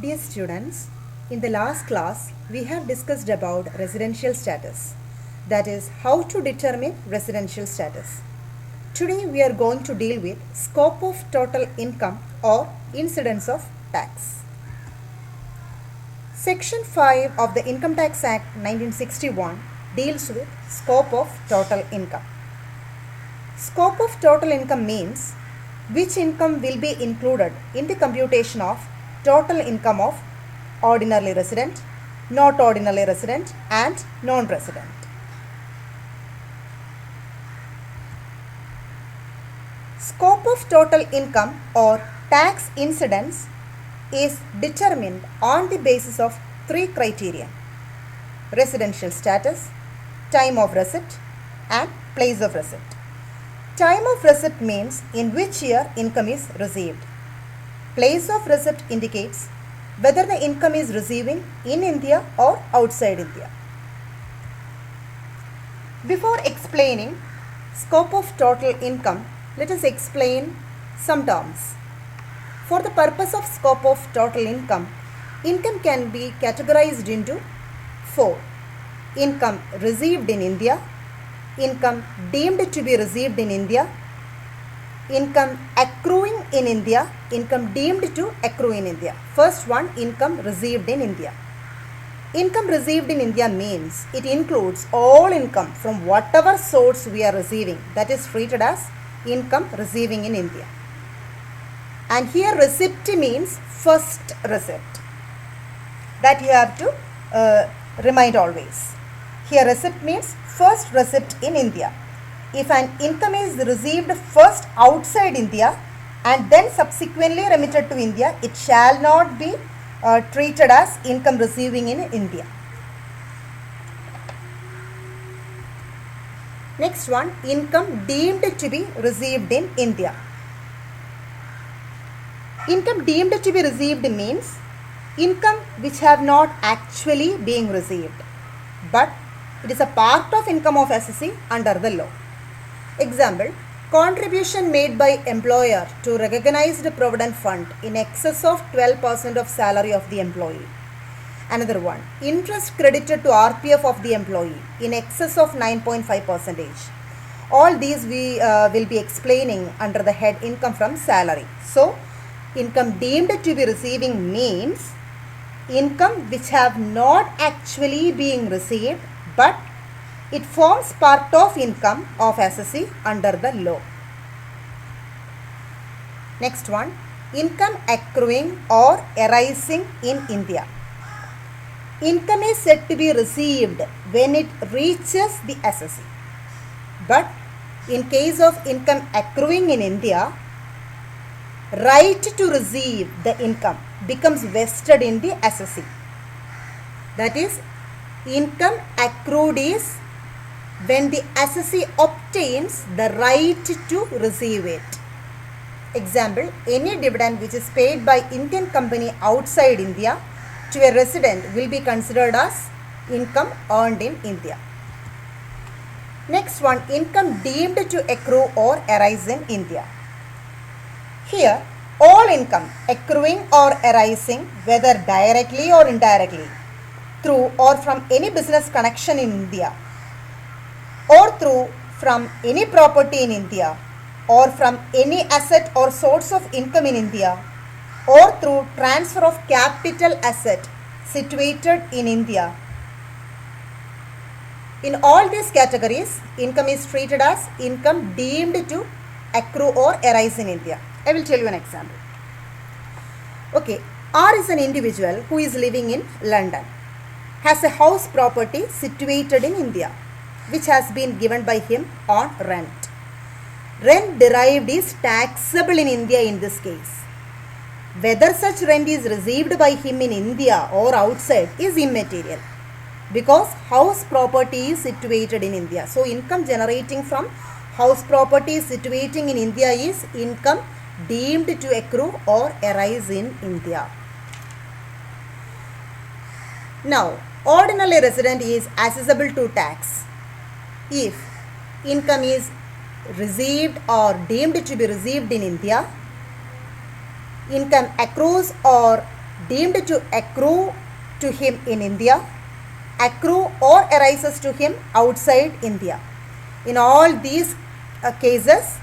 Dear students, in the last class we have discussed about residential status, that is how to determine residential status. Today we are going to deal with scope of total income or incidence of tax. Section 5 of the Income Tax Act 1961 deals with scope of total income. Scope of total income means which income will be included in the computation of total income of ordinarily resident, not ordinarily resident and non-resident. Scope of total income or tax incidence is determined on the basis of three criteria: residential status, time of receipt and place of receipt. Time of receipt means in which year income is received. Place of receipt indicates whether the income is receiving in India or outside India. Before explaining scope of total income, let us explain some terms. For the purpose of scope of total income, income can be categorized into four: income received in India, income deemed to be received in India, income accruing in India, income deemed to accrue in India. First one, income received in India. Income received in India means it includes all income from whatever source we are receiving, that is treated as income receiving in India. And here receipt means first receipt. That you have to remind always. Here receipt means first receipt in India. If an income is received first outside India and then subsequently remitted to India, it shall not be treated as income receiving in India. Next one, income deemed to be received in India. Income deemed to be received means income which have not actually being received, but it is a part of income of SSC under the law. Example, contribution made by employer to recognized provident fund in excess of 12% of salary of the employee. Another one, interest credited to RPF of the employee in excess of 9.5%. All these we will be explaining under the head income from salary. So, income deemed to be receiving means income which have not actually being received, but it forms part of income of SSC under the law. Next one, income accruing or arising in India. Income is said to be received when it reaches the SSC. But in case of income accruing in India, right to receive the income becomes vested in the SSC. That is, income accrued is when the SSC obtains the right to receive it. Example, any dividend which is paid by Indian company outside India to a resident will be considered as income earned in India. Next one, income deemed to accrue or arise in India. Here, all income accruing or arising, whether directly or indirectly, through or from any business connection in India, or through from any property in India, or from any asset or source of income in India, or through transfer of capital asset situated in India. In all these categories, income is treated as income deemed to accrue or arise in India. I will tell you an example. Okay, R is an individual who is living in London, has a house property situated in India, which has been given by him on rent. Rent derived is taxable in India in this case. Whether such rent is received by him in India or outside is immaterial, because house property is situated in India. So, income generating from house property situating in India is income deemed to accrue or arise in India. Now, ordinarily resident is accessible to tax if income is received or deemed to be received in India, income accrues or deemed to accrue to him in India, accrue or arises to him outside India. In all these cases,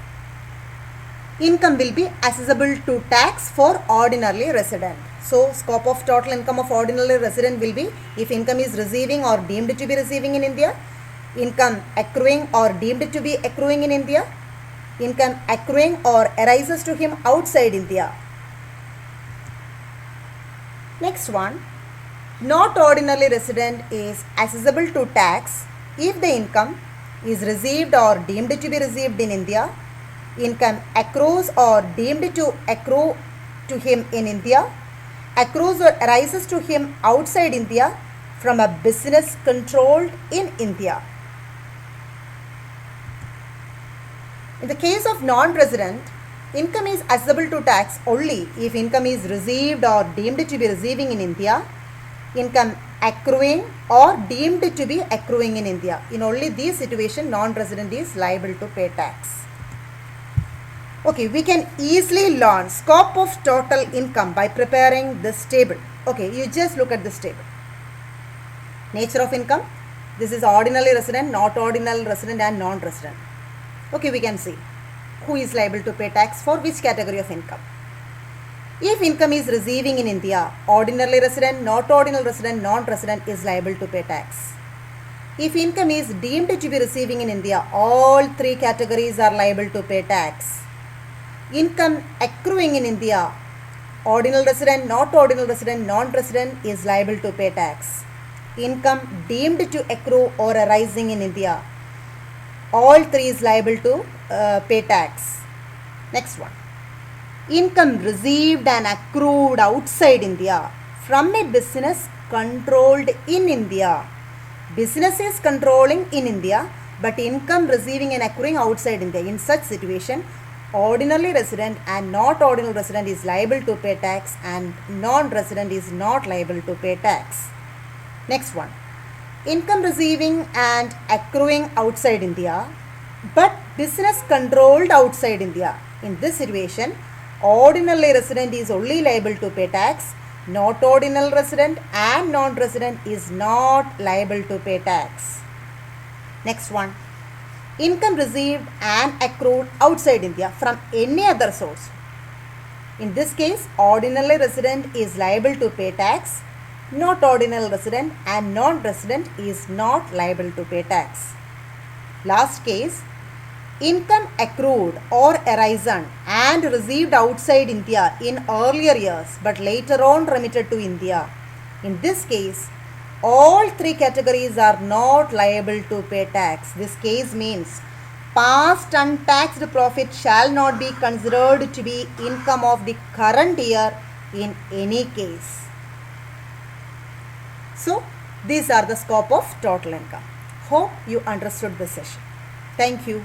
income will be accessible to tax for ordinary resident. So, scope of total income of ordinary resident will be if income is receiving or deemed to be receiving in India, income accruing or deemed to be accruing in India, income accruing or arises to him outside India. Next one, not ordinary resident is accessible to tax if the income is received or deemed to be received in India, income accrues or deemed to accrue to him in India, accrues or arises to him outside India from a business controlled in India. In the case of non-resident, income is accessible to tax only if income is received or deemed to be receiving in India, income accruing or deemed to be accruing in India. In only these situations, non-resident is liable to pay tax. Okay, we can easily learn scope of total income by preparing this table. Okay, you just look at this table. Nature of income. This is ordinary resident, not ordinary resident and non-resident. Okay, we can see who is liable to pay tax for which category of income. If income is receiving in India, ordinary resident, not ordinary resident, non-resident is liable to pay tax. If income is deemed to be receiving in India, all three categories are liable to pay tax. Income accruing in India, ordinary resident, not ordinary resident, non-resident is liable to pay tax. Income deemed to accrue or arising in India, all three is liable to pay tax. Next one. Income received and accrued outside India from a business controlled in India. Business is controlling in India, but income receiving and accruing outside India. In such situation, ordinary resident and not ordinary resident is liable to pay tax and non-resident is not liable to pay tax. Next one. Income receiving and accruing outside India, but business controlled outside India. In this situation, ordinary resident is only liable to pay tax, not ordinary resident and non-resident is not liable to pay tax. Next one, income received and accrued outside India from any other source. In this case, ordinary resident is liable to pay tax, not ordinary resident and non-resident is not liable to pay tax. Last case, income accrued or arisen and received outside India in earlier years but later on remitted to India. In this case, all three categories are not liable to pay tax. This case means past untaxed profit shall not be considered to be income of the current year in any case. So, these are the scope of total income. Hope you understood this session. Thank you.